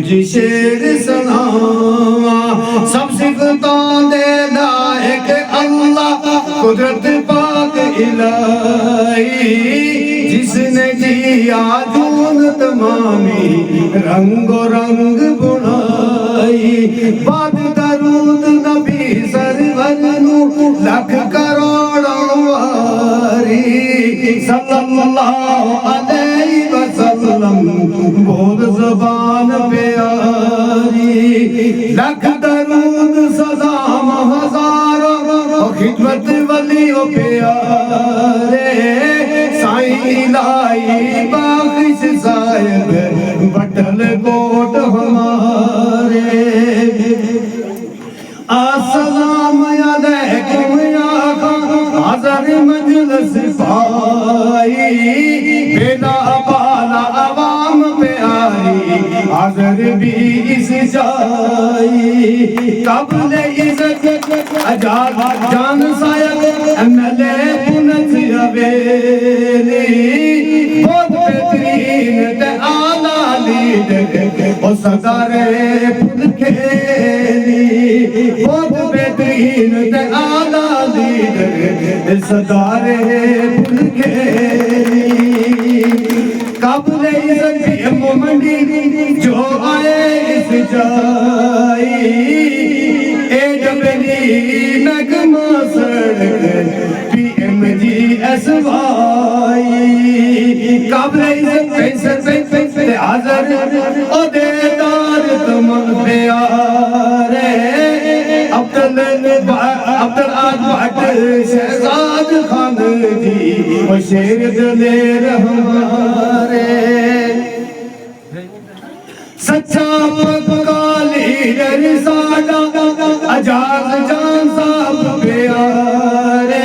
जी शेर सलामा सब सिफतों दे लायक अल्लाह कुदरत पाक इलाही जिसने जिया जून तमामी रंगो रंग बुनाई बात दरूद नबी सरवर नू लख करोड़ों वारी सल्लल्लाहु अलैहि वसल्लम बोल ज़बान प्यारी लख दरूद सलाम हज़ारों खिदमत वलियों प्यारे साईं इलाही बख्श साहिब बटल कोट हमारे अस्सलाम अलैकुम या हज़र मजलिस पाई बेला बाला अवाम प्यारी हाज़र भी इस जाई काबिल इज़्ज़त आजाद जान सायद एमएलए पुनच हवेली बहुत बेहतरीन ते आला लीडर ओ सदारे फुल खेली बहुत बेहतरीन ते आला लीडर सदारे फुल खेली काबिल इज़्ज़त मोमंडी जो आए इस जाई एडबली नगमा सड़क PMGSY काबिल इज़्ज़त पैसे हाज़र ओ देदार तमाम प्यारे अब्दुल भट्ट शहजाद खान जी वो शेर दिलेर हमारे सच्चा पक्का लीडर साडा आजाद जान साहब प्यारे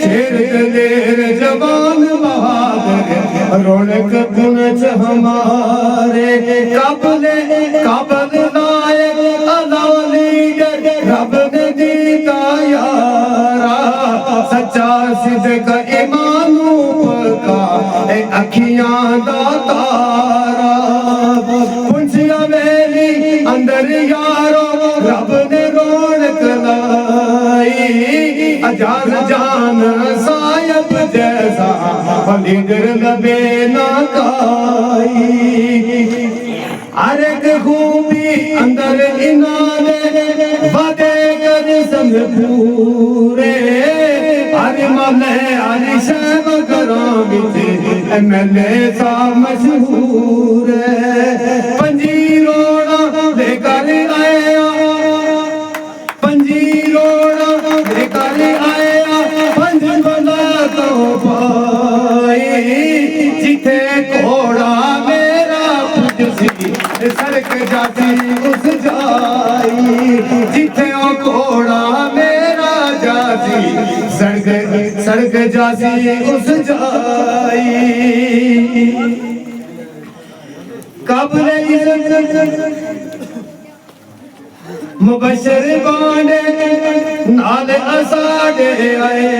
शेर दिलेर जवान बहादुर रौनक पुनच हमारे काबिल नायक अला लीडर रब ने दीता यारा सच्चा सिद्क ईमानू पक्का अखियां दा तारा पुंछिया वेली अंदर यारो रब ने रौनक लाई आजाद जान सायब जैसा लीडर लबे ना काई हर एक खूबी अंदर इनाले वादे कर संग पूरे हर मले हर शैब करां विच एमएलए सा मशहूर पंजी रोड़ा लेकर आया पंजी रोड़ा लेकर आया पंज बला तो पाई जिथे घोड़ा मेरा पुजसी सड़क जाती उस जाई जिथे घोड़ा मेरा जाती सड़क जाती उस जाई काबिल इज़्ज़त मुबशर बांडे नाल असाडे आए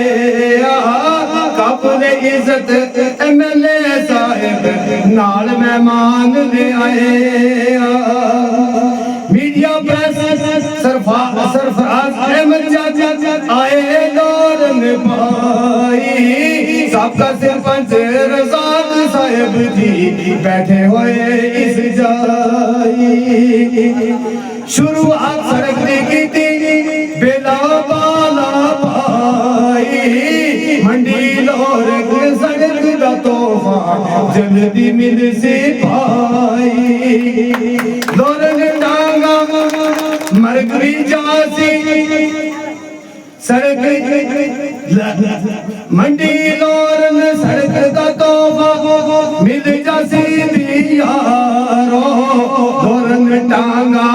काबिल इज़्ज़त एमएलए साहिब नाल मेहमान ले आए मीडिया प्रेस सरफराज अहमद चाचा आए दौर में पाई सबका सरपंच रज़ाक साहिब जी बैठे हुए इस जाई शुरुआत सड़क की बेला बाला पाई मंडी लोर सड़क का तोहफा जल्दी मिल से पाई लोरन डांगा मरकरी जासी सड़क मंडी लोरन सड़क का तोहफा मिल जासी यारो लोरन डांगा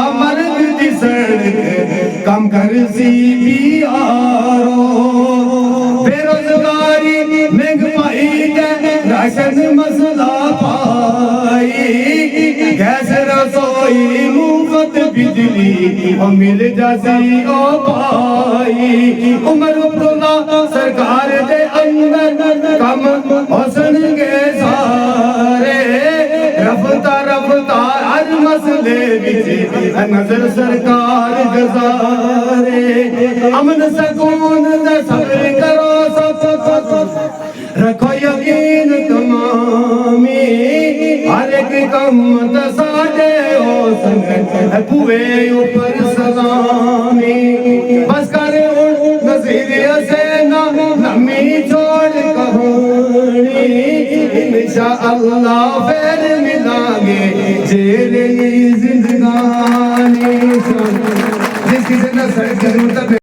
कम कर सी भी आरो बेरोजगारी महंगाई राशन मसला पाई गैस रसोई मुफ्त बिजली मिल जासी ओ पाई उमर अब्दुल्ला सरकार दे अंदर कम हसन के सारे रफ्तार हर मसले विच नजर सरकार गुजारे अमन सकून दा सब्र करो सब रखो यकीन तमामी हर एक कम दा साडे हो संगत पूरे ऊपर सलामी बस कर नज़ीर हसैना नमी छोड़ कहानी इंशाअल्लाह फिर मिलांगे जेल जिंदगानी जिस किसी ने सड़क जरूरत